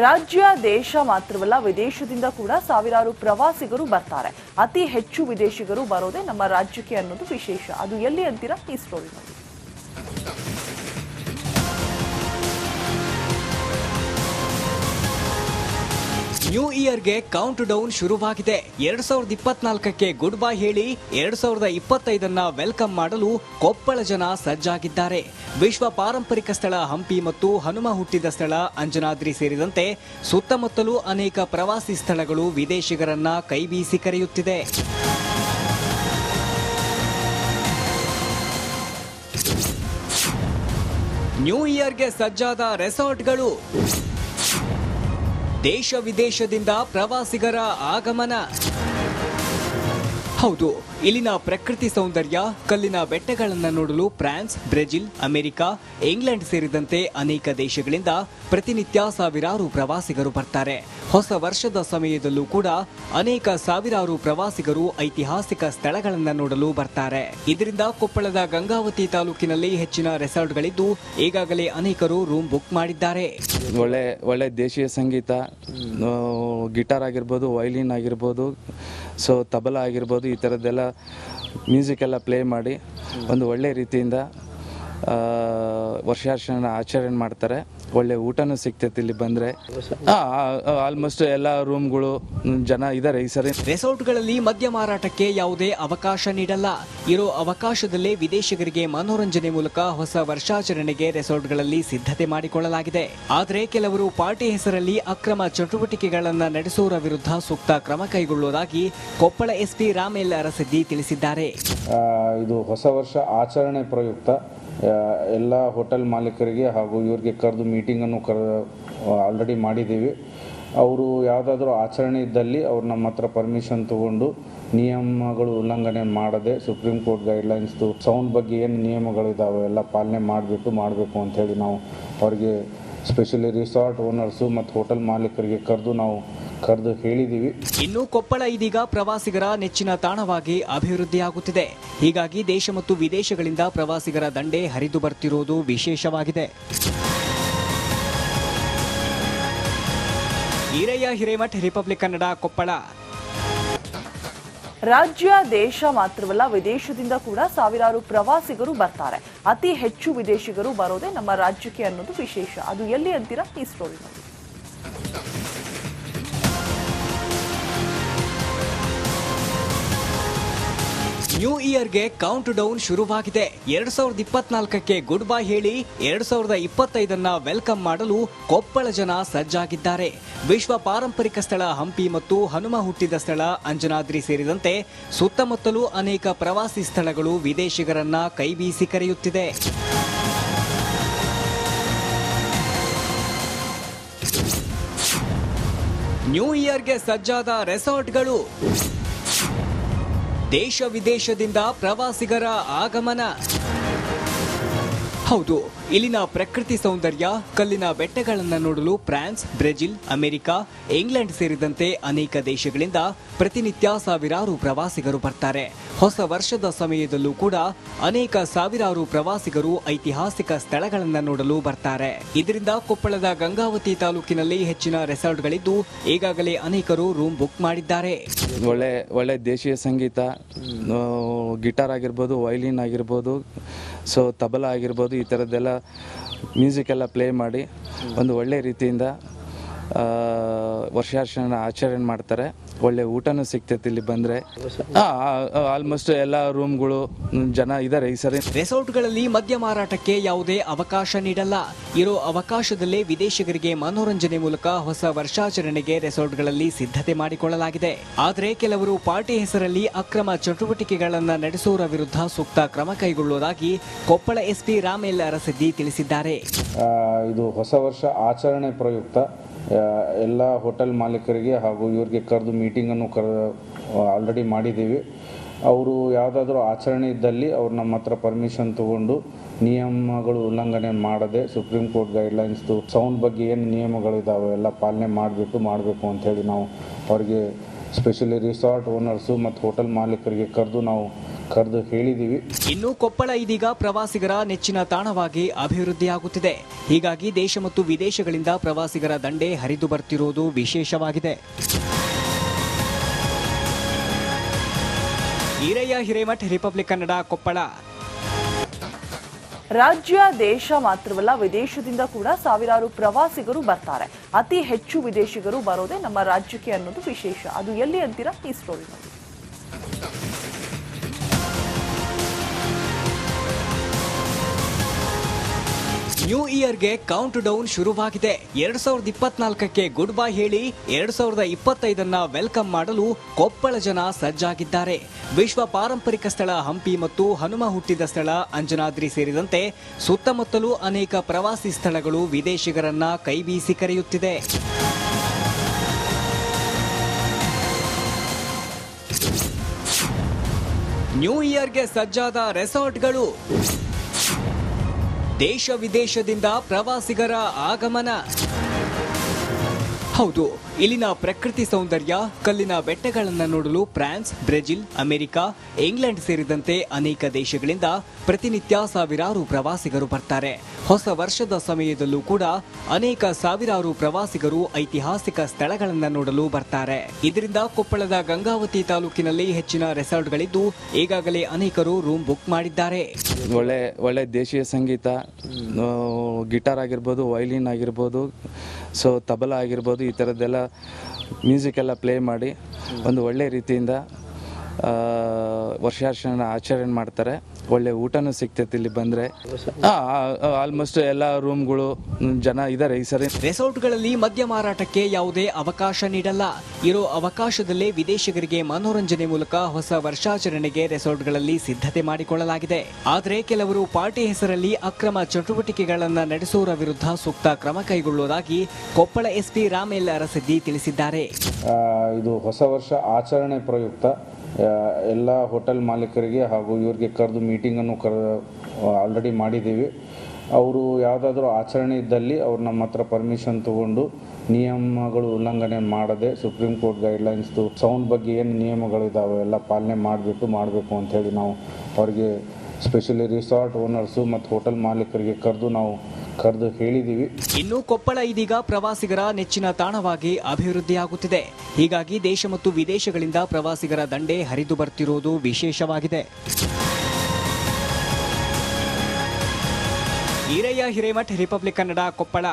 ರಾಜ್ಯ ದೇಶ ಮಾತ್ರವಲ್ಲ ವಿದೇಶದಿಂದ ಕೂಡ ಸಾವಿರಾರು ಪ್ರವಾಸಿಗರು ಬರ್ತಾರೆ. ಅತಿ ಹೆಚ್ಚು ವಿದೇಶಿಗರು ಬರೋದೇ ನಮ್ಮ ರಾಜ್ಯಕ್ಕೆ ಅನ್ನೋದು ವಿಶೇಷ. ಅದು ಎಲ್ಲಿ ಅಂತೀರಾ? ಈ ಸ್ಟೋರಿ ನೋಡಿ. ನ್ಯೂ ಇಯರ್ಗೆ ಕೌಂಟ್ ಡೌನ್ ಶುರುವಾಗಿದೆ. 2024ಕ್ಕೆ ಗುಡ್ ಬೈ ಹೇಳಿ 2025ನ್ನ ವೆಲ್ಕಮ್ ಮಾಡಲು ಕೊಪ್ಪಳ ಜನ ಸಜ್ಜಾಗಿದ್ದಾರೆ. ವಿಶ್ವ ಪಾರಂಪರಿಕ ಸ್ಥಳ ಹಂಪಿ ಮತ್ತು ಹನುಮ ಹುಟ್ಟಿದ ಸ್ಥಳ ಅಂಜನಾದ್ರಿ ಸೇರಿದಂತೆ ಸುತ್ತಮುತ್ತಲೂ ಅನೇಕ ಪ್ರವಾಸಿ ಸ್ಥಳಗಳು ವಿದೇಶಿಗರನ್ನ ಕೈಬೀಸಿ ಕರೆಯುತ್ತಿದೆ. ನ್ಯೂ ಇಯರ್ಗೆ ಸಜ್ಜಾದ ರೆಸಾರ್ಟ್ಗಳು, ದೇಶ ವಿದೇಶದಿಂದ ಪ್ರವಾಸಿಗರ ಆಗಮನ. ಹೌದು, ಇಲ್ಲಿನ ಪ್ರಕೃತಿ ಸೌಂದರ್ಯ, ಕಲ್ಲಿನ ಬೆಟ್ಟಗಳನ್ನು ನೋಡಲು ಫ್ರಾನ್ಸ್, ಬ್ರೆಜಿಲ್, ಅಮೆರಿಕ, ಇಂಗ್ಲೆಂಡ್ ಸೇರಿದಂತೆ ಅನೇಕ ದೇಶಗಳಿಂದ ಪ್ರತಿನಿತ್ಯ ಸಾವಿರಾರು ಪ್ರವಾಸಿಗರು ಬರ್ತಾರೆ. ಹೊಸ ವರ್ಷದ ಸಮಯದಲ್ಲೂ ಕೂಡ ಅನೇಕ ಸಾವಿರಾರು ಪ್ರವಾಸಿಗರು ಐತಿಹಾಸಿಕ ಸ್ಥಳಗಳನ್ನು ನೋಡಲು ಬರ್ತಾರೆ. ಇದರಿಂದ ಕೊಪ್ಪಳದ ಗಂಗಾವತಿ ತಾಲೂಕಿನಲ್ಲಿ ಹೆಚ್ಚಿನ ರೆಸಾರ್ಟ್ಗಳಿದ್ದು ಈಗಾಗಲೇ ಅನೇಕರು ರೂಮ್ ಬುಕ್ ಮಾಡಿದ್ದಾರೆ. ಒಳ್ಳೆ ದೇಶೀಯ ಸಂಗೀತ, ಗಿಟಾರ್ ಆಗಿರ್ಬೋದು, ವೈಲಿನ್ ಆಗಿರ್ಬೋದು, ಸೊ ತಬಲಾ ಆಗಿರ್ಬೋದು, ಈ ಥರದ್ದೆಲ್ಲ ಮ್ಯೂಸಿಕ್ ಎಲ್ಲ ಪ್ಲೇ ಮಾಡಿ ಒಂದು ಒಳ್ಳೆ ರೀತಿಯಿಂದ ವರ್ಷಾಚರಣೆ ಆಚರಣೆ ಮಾಡ್ತಾರೆ. ಒಳ್ಳೆ ಊಟನೂ ಸಿಗ್ತೈತೆ ಇಲ್ಲಿ ಬಂದರೆ. ಆಲ್ಮೋಸ್ಟ್ ಎಲ್ಲ ರೂಮ್ಗಳು ಜನ ಇದ್ದಾರೆ ಈ ಸರಿ. ರೆಸಾರ್ಟ್ಗಳಲ್ಲಿ ಮದ್ಯ ಮಾರಾಟಕ್ಕೆ ಯಾವುದೇ ಅವಕಾಶ ನೀಡಲ್ಲ. ಇರೋ ಅವಕಾಶದಲ್ಲೇ ವಿದೇಶಿಗರಿಗೆ ಮನೋರಂಜನೆ ಮೂಲಕ ಹೊಸ ವರ್ಷಾಚರಣೆಗೆ ರೆಸಾರ್ಟ್ಗಳಲ್ಲಿ ಸಿದ್ಧತೆ ಮಾಡಿಕೊಳ್ಳಲಾಗಿದೆ. ಆದರೆ ಕೆಲವರು ಪಾರ್ಟಿ ಹೆಸರಲ್ಲಿ ಅಕ್ರಮ ಚಟುವಟಿಕೆಗಳನ್ನು ನಡೆಸುವವರ ವಿರುದ್ಧ ಸೂಕ್ತ ಕ್ರಮ ಕೈಗೊಳ್ಳುವುದಾಗಿ ಕೊಪ್ಪಳ ಎಸ್ಪಿ ರಾಮೇಲ್ ಅರಸದ್ದಿ ತಿಳಿಸಿದ್ದಾರೆ. ಇದು ಹೊಸ ವರ್ಷ ಆಚರಣೆ ಪ್ರಯುಕ್ತ ಎಲ್ಲ ಹೋಟೆಲ್ ಮಾಲೀಕರಿಗೆ ಹಾಗೂ ಇವರಿಗೆ ಕರೆದು ಮೀಟಿಂಗನ್ನು ಆಲ್ರೆಡಿ ಮಾಡಿದ್ದೀವಿ. ಅವರು ಯಾವುದಾದ್ರೂ ಆಚರಣೆ ಇದ್ದಲ್ಲಿ ಅವ್ರು ನಮ್ಮ ಹತ್ರ ಪರ್ಮಿಷನ್ ತಗೊಂಡು ನಿಯಮಗಳು ಉಲ್ಲಂಘನೆ ಮಾಡದೆ ಸುಪ್ರೀಂ ಕೋರ್ಟ್ ಗೈಡ್ಲೈನ್ಸ್ದು ಸೌಂಡ್ ಬಗ್ಗೆ ಏನು ನಿಯಮಗಳಿದ್ದಾವೆ ಎಲ್ಲ ಪಾಲನೆ ಮಾಡಬೇಕು ಅಂಥೇಳಿ ನಾವು ಅವರಿಗೆ ಸ್ಪೆಷಲಿ ರಿಸಾರ್ಟ್ ಓನರ್ಸು ಮತ್ತು ಹೋಟೆಲ್ ಮಾಲೀಕರಿಗೆ ಕರೆದು ಹೇಳಿದ್ದೀವಿ. ಇನ್ನು ಕೊಪ್ಪಳ ಇದೀಗ ಪ್ರವಾಸಿಗರ ನೆಚ್ಚಿನ ತಾಣವಾಗಿ ಅಭಿವೃದ್ಧಿಯಾಗುತ್ತಿದೆ. ಹೀಗಾಗಿ ದೇಶ ಮತ್ತು ವಿದೇಶಗಳಿಂದ ಪ್ರವಾಸಿಗರ ದಂಡೆ ಹರಿದು ಬರ್ತಿರುವುದು ವಿಶೇಷವಾಗಿದೆ. ಈರಯ್ಯ ಹಿರೇಮಠ್, ರಿಪಬ್ಲಿಕ್ ಕನ್ನಡ, ಕೊಪ್ಪಳ. ರಾಜ್ಯ ದೇಶ ಮಾತ್ರವಲ್ಲ ವಿದೇಶದಿಂದ ಕೂಡ ಸಾವಿರಾರು ಪ್ರವಾಸಿಗರು ಬರ್ತಾರೆ. ಅತಿ ಹೆಚ್ಚು ವಿದೇಶಿಗರು ಬರೋದೇ ನಮ್ಮ ರಾಜ್ಯಕ್ಕೆ ಅನ್ನೋದು ವಿಶೇಷ. ಅದು ಎಲ್ಲಿ ಅಂತೀರಾ? ಈ ಸ್ಟೋರಿ ನೋಡಿ. ನ್ಯೂ ಇಯರ್ಗೆ ಕೌಂಟ್ ಡೌನ್ ಶುರುವಾಗಿದೆ. 2024ಕ್ಕೆ ಗುಡ್ ಬೈ ಹೇಳಿ 2025ನ್ನ ವೆಲ್ಕಮ್ ಮಾಡಲು ಕೊಪ್ಪಳ ಜನ ಸಜ್ಜಾಗಿದ್ದಾರೆ. ವಿಶ್ವ ಪಾರಂಪರಿಕ ಸ್ಥಳ ಹಂಪಿ ಮತ್ತು ಹನುಮ ಹುಟ್ಟಿದ ಸ್ಥಳ ಅಂಜನಾದ್ರಿ ಸೇರಿದಂತೆ ಸುತ್ತಮುತ್ತಲೂ ಅನೇಕ ಪ್ರವಾಸಿ ಸ್ಥಳಗಳು ವಿದೇಶಿಗರನ್ನ ಕೈಬೀಸಿ ಕರೆಯುತ್ತಿದೆ. ನ್ಯೂ ಇಯರ್ಗೆ ಸಜ್ಜಾದ ರೆಸಾರ್ಟ್ಗಳು, ದೇಶ ವಿದೇಶದಿಂದ ಪ್ರವಾಸಿಗರ ಆಗಮನ. ಹೌದು, ಇಲ್ಲಿನ ಪ್ರಕೃತಿ ಸೌಂದರ್ಯ, ಕಲ್ಲಿನ ಬೆಟ್ಟಗಳನ್ನು ನೋಡಲು ಫ್ರಾನ್ಸ್, ಬ್ರೆಜಿಲ್, ಅಮೆರಿಕ, ಇಂಗ್ಲೆಂಡ್ ಸೇರಿದಂತೆ ಅನೇಕ ದೇಶಗಳಿಂದ ಪ್ರತಿನಿತ್ಯ ಸಾವಿರಾರು ಪ್ರವಾಸಿಗರು ಬರ್ತಾರೆ. ಹೊಸ ವರ್ಷದ ಸಮಯದಲ್ಲೂ ಕೂಡ ಅನೇಕ ಸಾವಿರಾರು ಪ್ರವಾಸಿಗರು ಐತಿಹಾಸಿಕ ಸ್ಥಳಗಳನ್ನು ನೋಡಲು ಬರ್ತಾರೆ. ಇದರಿಂದ ಕೊಪ್ಪಳದ ಗಂಗಾವತಿ ತಾಲೂಕಿನಲ್ಲಿ ಹೆಚ್ಚಿನ ರೆಸಾರ್ಟ್ಗಳಿದ್ದು ಈಗಾಗಲೇ ಅನೇಕರು ರೂಮ್ ಬುಕ್ ಮಾಡಿದ್ದಾರೆ. ಒಳ್ಳೆ ದೇಶೀಯ ಸಂಗೀತ, ಗಿಟಾರ್ ಆಗಿರ್ಬೋದು, ವೈಲಿನ್ ಆಗಿರ್ಬೋದು, ಸೊ ತಬಲಾ ಆಗಿರ್ಬೋದು, ಈ ಥರದ್ದೆಲ್ಲ ಮ್ಯೂಸಿಕ್ ಎಲ್ಲ ಪ್ಲೇ ಮಾಡಿ ಒಂದು ಒಳ್ಳೆ ರೀತಿಯಿಂದ ವರ್ಷಾಚರಣೆ ಆಚರಣೆ ಮಾಡ್ತಾರೆ. ಒಳ್ಳೆ ಊಟನೂ ಸಿಗ್ತೈತೆ ಇಲ್ಲಿ ಬಂದರೆ. ಆಲ್ಮೋಸ್ಟ್ ಎಲ್ಲ ರೂಮ್ಗಳು ಜನ ಇದ್ದಾರೆ ಈ ಸರಿ. ರೆಸಾರ್ಟ್ಗಳಲ್ಲಿ ಮದ್ಯ ಮಾರಾಟಕ್ಕೆ ಯಾವುದೇ ಅವಕಾಶ ನೀಡಲ್ಲ. ಇರೋ ಅವಕಾಶದಲ್ಲೇ ವಿದೇಶಿಗರಿಗೆ ಮನೋರಂಜನೆ ಮೂಲಕ ಹೊಸ ವರ್ಷಾಚರಣೆಗೆ ರೆಸಾರ್ಟ್ಗಳಲ್ಲಿ ಸಿದ್ಧತೆ ಮಾಡಿಕೊಳ್ಳಲಾಗಿದೆ. ಆದರೆ ಕೆಲವರು ಪಾರ್ಟಿ ಹೆಸರಲ್ಲಿ ಅಕ್ರಮ ಚಟುವಟಿಕೆಗಳನ್ನು ನಡೆಸುವವರ ವಿರುದ್ಧ ಸೂಕ್ತ ಕ್ರಮ ಕೈಗೊಳ್ಳುವುದಾಗಿ ಕೊಪ್ಪಳ ಎಸ್ಪಿ ರಾಮೇಲ್ ಅರಸದ್ದಿ ತಿಳಿಸಿದ್ದಾರೆ. ಇದು ಹೊಸ ವರ್ಷ ಆಚರಣೆ ಪ್ರಯುಕ್ತ ಎಲ್ಲ ಹೋಟೆಲ್ ಮಾಲೀಕರಿಗೆ ಹಾಗೂ ಇವರಿಗೆ ಕರೆದು ಮೀಟಿಂಗನ್ನು ಆಲ್ರೆಡಿ ಮಾಡಿದ್ದೀವಿ. ಅವರು ಯಾವುದಾದ್ರೂ ಆಚರಣೆ ಇದ್ದಲ್ಲಿ ಅವ್ರು ನಮ್ಮ ಹತ್ರ ಪರ್ಮಿಷನ್ ತಗೊಂಡು ನಿಯಮಗಳು ಉಲ್ಲಂಘನೆ ಮಾಡದೆ ಸುಪ್ರೀಂ ಕೋರ್ಟ್ ಗೈಡ್ಲೈನ್ಸ್ದು ಸೌಂಡ್ ಬಗ್ಗೆ ಏನು ನಿಯಮಗಳಿದ್ದಾವೆ ಎಲ್ಲ ಪಾಲನೆ ಮಾಡಬೇಕು ಅಂಥೇಳಿ ನಾವು ಅವರಿಗೆ ಸ್ಪೆಷಲಿ ರಿಸಾರ್ಟ್ ಓನರ್ಸು ಮತ್ತು ಹೋಟೆಲ್ ಮಾಲೀಕರಿಗೆ ಕರೆದು ಹೇಳಿದ್ದೀವಿ. ಇನ್ನು ಕೊಪ್ಪಳ ಇದೀಗ ಪ್ರವಾಸಿಗರ ನೆಚ್ಚಿನ ತಾಣವಾಗಿ ಅಭಿವೃದ್ಧಿಯಾಗುತ್ತಿದೆ. ಹೀಗಾಗಿ ದೇಶ ಮತ್ತು ವಿದೇಶಗಳಿಂದ ಪ್ರವಾಸಿಗರ ದಂಡೆ ಹರಿದು ಬರ್ತಿರೋದು ವಿಶೇಷವಾಗಿದೆ. ಈರಯ್ಯ ಹಿರೇಮಠ್, ರಿಪಬ್ಲಿಕ್ ಕನ್ನಡ, ಕೊಪ್ಪಳ. ರಾಜ್ಯ, ದೇಶ ಮಾತ್ರವಲ್ಲ ವಿದೇಶದಿಂದ ಕೂಡ ಸಾವಿರಾರು ಪ್ರವಾಸಿಗರು ಬರ್ತಾರೆ. ಅತಿ ಹೆಚ್ಚು ವಿದೇಶಿಗರು ಬರೋದೇ ನಮ್ಮ ರಾಜ್ಯಕ್ಕೆ ಅನ್ನೋದು ವಿಶೇಷ. ಅದು ಎಲ್ಲಿ ಅಂತೀರಾ? ಈ ಸ್ಟೋರಿನಲ್ಲಿ. ನ್ಯೂ ಇಯರ್ಗೆ ಕೌಂಟ್ ಡೌನ್ ಶುರುವಾಗಿದೆ. 2024ಕ್ಕೆ ಗುಡ್ ಬೈ ಹೇಳಿ 2025 ವೆಲ್ಕಮ್ ಮಾಡಲು ಕೊಪ್ಪಳ ಜನ ಸಜ್ಜಾಗಿದ್ದಾರೆ. ವಿಶ್ವ ಪಾರಂಪರಿಕ ಸ್ಥಳ ಹಂಪಿ ಮತ್ತು ಹನುಮ ಹುಟ್ಟಿದ ಸ್ಥಳ ಅಂಜನಾದ್ರಿ ಸೇರಿದಂತೆ ಸುತ್ತಮುತ್ತಲೂ ಅನೇಕ ಪ್ರವಾಸಿ ಸ್ಥಳಗಳು ವಿದೇಶಿಗರನ್ನ ಕೈಬೀಸಿ ಕರೆಯುತ್ತಿದೆ. ನ್ಯೂ ಇಯರ್ಗೆ ಸಜ್ಜಾದ ರೆಸಾರ್ಟ್ಗಳು, ದೇಶ ವಿದೇಶದಿಂದ ಪ್ರವಾಸಿಗರ ಆಗಮನ. ಹೌದು, ಇಲ್ಲಿನ ಪ್ರಕೃತಿ ಸೌಂದರ್ಯ, ಕಲ್ಲಿನ ಬೆಟ್ಟಗಳನ್ನು ನೋಡಲು ಫ್ರಾನ್ಸ್, ಬ್ರೆಜಿಲ್, ಅಮೆರಿಕ, ಇಂಗ್ಲೆಂಡ್ ಸೇರಿದಂತೆ ಅನೇಕ ದೇಶಗಳಿಂದ ಪ್ರತಿನಿತ್ಯ ಸಾವಿರಾರು ಪ್ರವಾಸಿಗರು ಬರ್ತಾರೆ. ಹೊಸ ವರ್ಷದ ಸಮಯದಲ್ಲೂ ಕೂಡ ಅನೇಕ ಸಾವಿರಾರು ಪ್ರವಾಸಿಗರು ಐತಿಹಾಸಿಕ ಸ್ಥಳಗಳನ್ನು ನೋಡಲು ಬರ್ತಾರೆ. ಇದರಿಂದ ಕೊಪ್ಪಳದ ಗಂಗಾವತಿ ತಾಲೂಕಿನಲ್ಲಿ ಹೆಚ್ಚಿನ ರೆಸಾರ್ಟ್ಗಳಿದ್ದು ಈಗಾಗಲೇ ಅನೇಕರು ರೂಮ್ ಬುಕ್ ಮಾಡಿದ್ದಾರೆ. ಒಳ್ಳೆ ದೇಶೀಯ ಸಂಗೀತ, ಗಿಟಾರ್ ಆಗಿರ್ಬೋದು, ವೈಲಿನ್ ಆಗಿರ್ಬೋದು, ಸೊ ತಬಲಾ ಆಗಿರ್ಬೋದು, ಈ ಥರದ್ದೆಲ್ಲ ಮ್ಯೂಸಿಕ್ ಎಲ್ಲ ಪ್ಲೇ ಮಾಡಿ ಒಂದು ಒಳ್ಳೆ ರೀತಿಯಿಂದ ವರ್ಷಾಚರಣೆ ಆಚರಣೆ ಮಾಡ್ತಾರೆ. ಒಳ್ಳೆ ಊಟನೂ ಸಿಗ್ತೈತೆ ಇಲ್ಲಿ ಬಂದರೆ. ಆಲ್ಮೋಸ್ಟ್ ಎಲ್ಲ ರೂಮ್ಗಳು ಜನ ಇದ್ದಾರೆ ಈ ಸರಿ. ರೆಸಾರ್ಟ್ಗಳಲ್ಲಿ ಮದ್ಯ ಮಾರಾಟಕ್ಕೆ ಯಾವುದೇ ಅವಕಾಶ ನೀಡಲ್ಲ. ಇರೋ ಅವಕಾಶದಲ್ಲೇ ವಿದೇಶಿಗರಿಗೆ ಮನೋರಂಜನೆ ಮೂಲಕ ಹೊಸ ವರ್ಷಾಚರಣೆಗೆ ರೆಸಾರ್ಟ್ಗಳಲ್ಲಿ ಸಿದ್ಧತೆ ಮಾಡಿಕೊಳ್ಳಲಾಗಿದೆ. ಆದರೆ ಕೆಲವರು ಪಾರ್ಟಿ ಹೆಸರಲ್ಲಿ ಅಕ್ರಮ ಚಟುವಟಿಕೆಗಳನ್ನು ನಡೆಸುವವರ ವಿರುದ್ಧ ಸೂಕ್ತ ಕ್ರಮ ಕೈಗೊಳ್ಳುವುದಾಗಿ ಕೊಪ್ಪಳ ಎಸ್ಪಿ ರಾಮೇಲ್ ಅರಸಿದ್ದಿ ತಿಳಿಸಿದ್ದಾರೆ. ಇದು ಹೊಸ ವರ್ಷ ಆಚರಣೆ ಪ್ರಯುಕ್ತ ಎಲ್ಲ ಹೋಟೆಲ್ ಮಾಲೀಕರಿಗೆ ಹಾಗೂ ಇವ್ರಿಗೆ ಕರೆದು ಮೀಟಿಂಗನ್ನು ಆಲ್ರೆಡಿ ಮಾಡಿದ್ದೀವಿ. ಅವರು ಯಾವುದಾದ್ರೂ ಆಚರಣೆ ಇದ್ದಲ್ಲಿ ಅವ್ರು ನಮ್ಮ ಹತ್ರ ಪರ್ಮಿಷನ್ ತೊಗೊಂಡು ನಿಯಮಗಳು ಉಲ್ಲಂಘನೆ ಮಾಡದೆ ಸುಪ್ರೀಂ ಕೋರ್ಟ್ ಗೈಡ್ಲೈನ್ಸ್ದು ಸೌಂಡ್ ಬಗ್ಗೆ ಏನು ನಿಯಮಗಳಿದ್ದಾವೆ ಎಲ್ಲ ಪಾಲನೆ ಮಾಡಬೇಕು ಅಂಥೇಳಿ ನಾವು ಅವ್ರಿಗೆ ಸ್ಪೆಷಲಿ ರಿಸಾರ್ಟ್ ಓನರ್ಸು ಮತ್ತು ಹೋಟೆಲ್ ಮಾಲೀಕರಿಗೆ ಕರೆದು ಹೇಳಿದ್ದೀವಿ. ಇನ್ನು ಕೊಪ್ಪಳ ಇದೀಗ ಪ್ರವಾಸಿಗರ ನೆಚ್ಚಿನ ತಾಣವಾಗಿ ಅಭಿವೃದ್ಧಿಯಾಗುತ್ತಿದೆ. ಹೀಗಾಗಿ ದೇಶ ಮತ್ತು ವಿದೇಶಗಳಿಂದ ಪ್ರವಾಸಿಗರ ದಂಡೆ ಹರಿದು ಬರ್ತಿರೋದು ವಿಶೇಷವಾಗಿದೆ. ಈರಯ್ಯ ಹಿರೇಮಠ್, ರಿಪಬ್ಲಿಕ್ ಕನ್ನಡ, ಕೊಪ್ಪಳ.